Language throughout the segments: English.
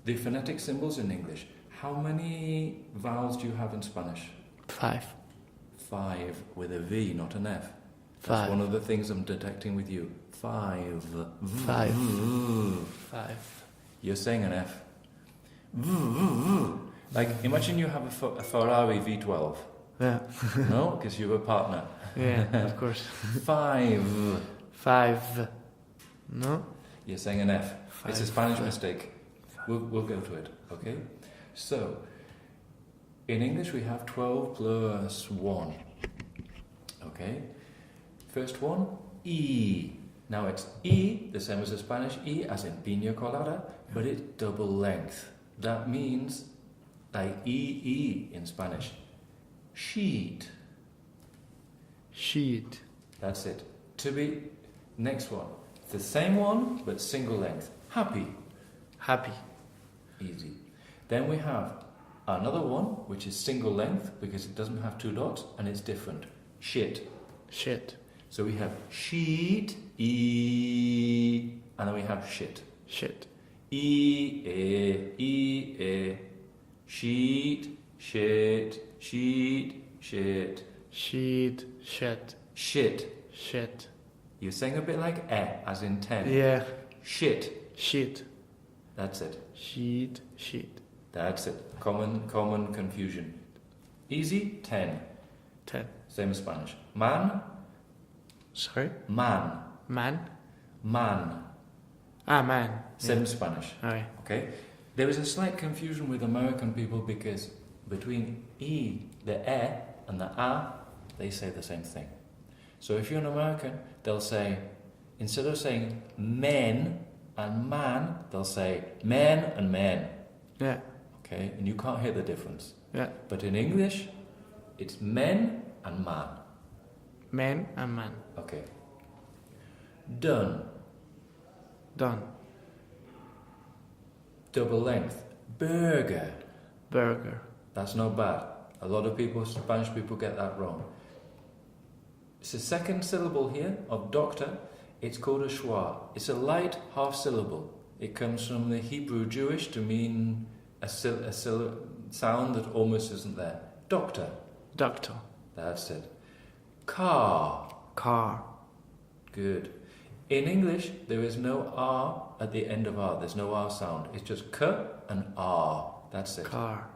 The phonetic symbols in English. How many vowels do you have in Spanish? 5. 5 with a V, not an F. That's 5. one of the things I'm detecting with you. 5. 5. 5. You're saying an F. Like, imagine you have a Ferrari V12. Yeah. No? Because you have a partner. Yeah, of course. 5. 5. No? You're saying an F. It's a Spanish 5. mistake. We'll go to it, okay? So, in English we have 12 plus 1. Okay? First one, E. Now it's E, the same as the Spanish E, as in piña colada, but it's double length. That means, like E in Spanish, sheet. Sheet. That's it. To be, next one. The same one, but single length. Happy. Happy. Easy. Then we have another one, which is single length, because it doesn't have 2 dots, and it's different. Shit. Shit. So we have sheet, E, and then we have shit. Shit. E, sheet, shit, sheet, shit. Sheet. Shit. Shit. Shit. You're saying a bit like as in 10. Yeah. Shit. Shit. That's it. Sheet. Sheet. That's it. Common confusion. Easy, 10. 10. Same as Spanish. Man, Sorry? man, Man? man. Ah, man. Same as Spanish. Okay. Okay? There is a slight confusion with American people because between E, the and the A, they say the same thing. So if you're an American, they'll say, instead of saying men and man, they'll say men and men. Yeah. Okay? And you can't hear the difference. Yeah. But in English, it's men and man. Man and man. Okay. Done. Done. Double length. Burger. Burger. That's not bad. A lot of people, Spanish people, get that wrong. It's the second syllable here of doctor. It's called a schwa. It's a light half syllable. It comes from the Hebrew Jewish to mean a sound that almost isn't there. Doctor. Doctor. That's it. Car. Car. Good. In English, there is no R at the end of R. There's no R sound. It's just K and R. That's it. Car.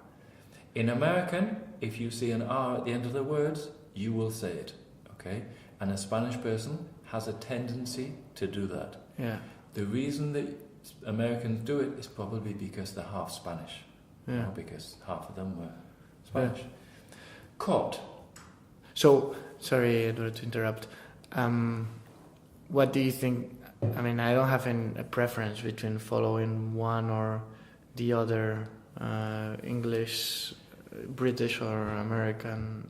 In American, if you see an R at the end of the words, you will say it. Okay? And a Spanish person has a tendency to do that. Yeah. The reason that Americans do it is probably because they're half Spanish. Yeah. Not because half of them were Spanish. Yeah. Cot. So, sorry, Edward, to interrupt. What do you think? I mean, I don't have a preference between following one or the other, English, British or American.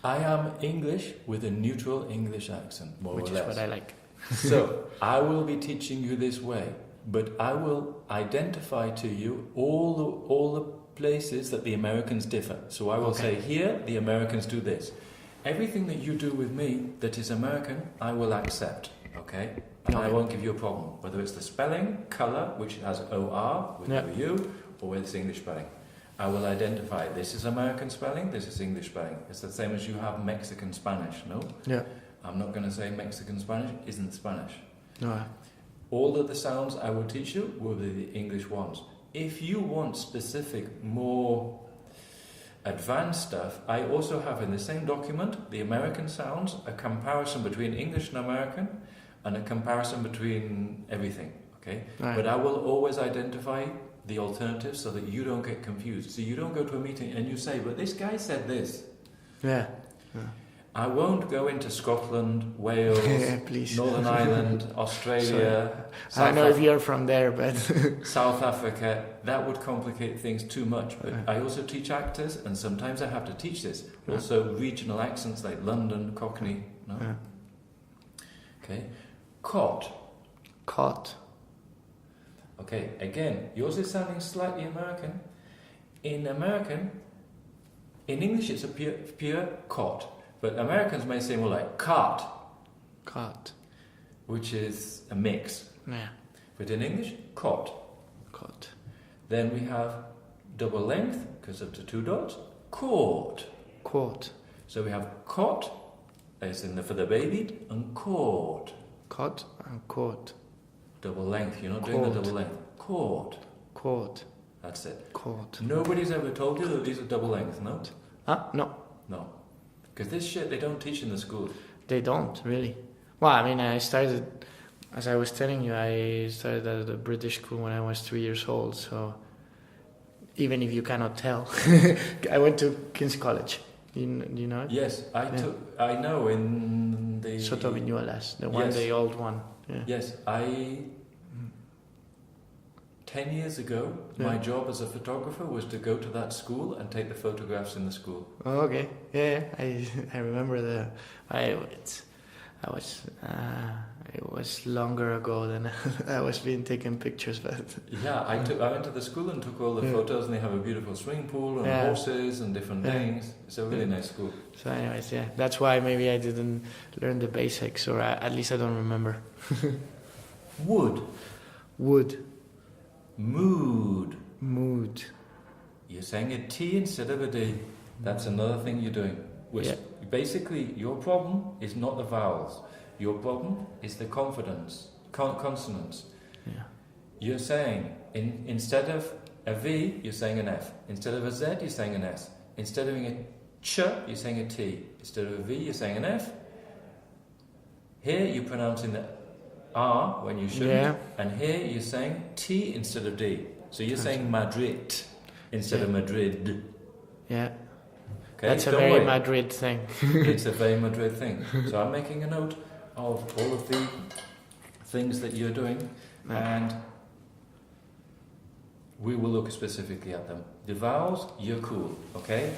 I am English with a neutral English accent, more or less. Which is what I like. So, I will be teaching you this way, but I will identify to you all the places that the Americans differ. So I will say, here, the Americans do this. Everything that you do with me that is American, I will accept, okay? And I won't give you a problem, whether it's the spelling, colour, which has O-R with O-U, or whether it's English spelling. I will identify, this is American spelling, this is English spelling. It's the same as you have Mexican Spanish, no? Yeah. I'm not going to say Mexican Spanish isn't Spanish. No. All of the sounds I will teach you will be the English ones. If you want specific, more advanced stuff, I also have in the same document the American sounds, a comparison between English and American, and a comparison between everything, okay? Right. But I will always identify the alternatives so that you don't get confused. So you don't go to a meeting and you say, but this guy said this. Yeah. I won't go into Scotland, Wales, please. Northern Ireland, Australia. I don't know if you're from there, but South Africa. That would complicate things too much. But I also teach actors, and sometimes I have to teach this. Also, regional accents like London, Cockney. No. Okay. Cot. Cot. Okay. Again, yours is sounding slightly American. In English, it's a pure cot. But Americans may say more like cart. Cot. Which is a mix. Yeah. But in English, cot. Cot. Then we have double length, because of the two dots, court. Court. So we have cot, as in for the baby, and court. Cot and court. Double length, you're not doing the double length. Court. Court. That's it. Court. Nobody's ever told you that these are double length, no? No. No. Because this shit they don't teach in the schools. They don't, really. Well, I mean, I started, as I was telling you, I started at a British school when I was 3 years old, so even if you cannot tell, I went to King's College. Do you know it? Yes, I know in the... Soto Viñuelas, the one, Yes. the old one. Yeah. Yes, 10 years ago, my job as a photographer was to go to that school and take the photographs in the school. Oh, okay. Yeah, I remember it was longer ago than I was being taking pictures, but Yeah, I went to the school and took all the photos, and they have a beautiful swimming pool and horses and different things. It's a really nice school. So anyways, yeah, that's why maybe I didn't learn the basics, or at least I don't remember. Wood. Wood. Mood. Mood. You're saying a T instead of a D. That's another thing you're doing. Which basically, your problem is not the vowels. Your problem is the consonants. Yeah. You're saying, instead of a V, you're saying an F. Instead of a Z, you're saying an S. Instead of a ch, you're saying a T. Instead of a V, you're saying an F. Here, you're pronouncing the R when you shouldn't. Yeah. And here, you're saying T instead of D. So you're saying Madrid instead of Madrid. Yeah. Okay, that's a very Madrid thing. It's a very Madrid thing. So I'm making a note of all of the things that you're doing, and we will look specifically at them. The vowels, you're cool, okay?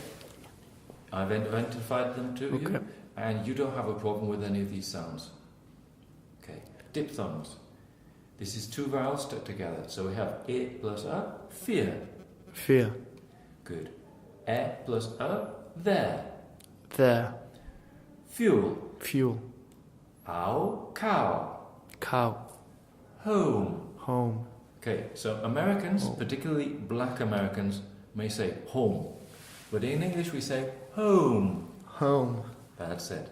I've identified them to you, and you don't have a problem with any of these sounds. Okay, diphthongs. This is two vowels stuck together. So we have E plus A, fear. Fear. Good. E plus A, there. There. Fuel. Fuel. Ow, cow. Cow. Home. Home. Okay, so Americans, particularly black Americans, may say home. But in English we say home. Home. That's it.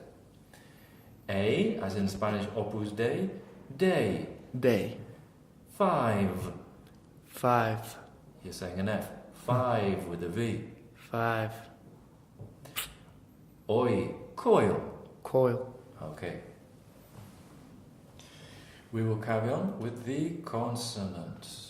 A, as in Spanish opus dei, day. Day. 5. 5. You're saying an F. 5 with a V. 5. Oi, coil. Coil. Okay. We will carry on with the consonants.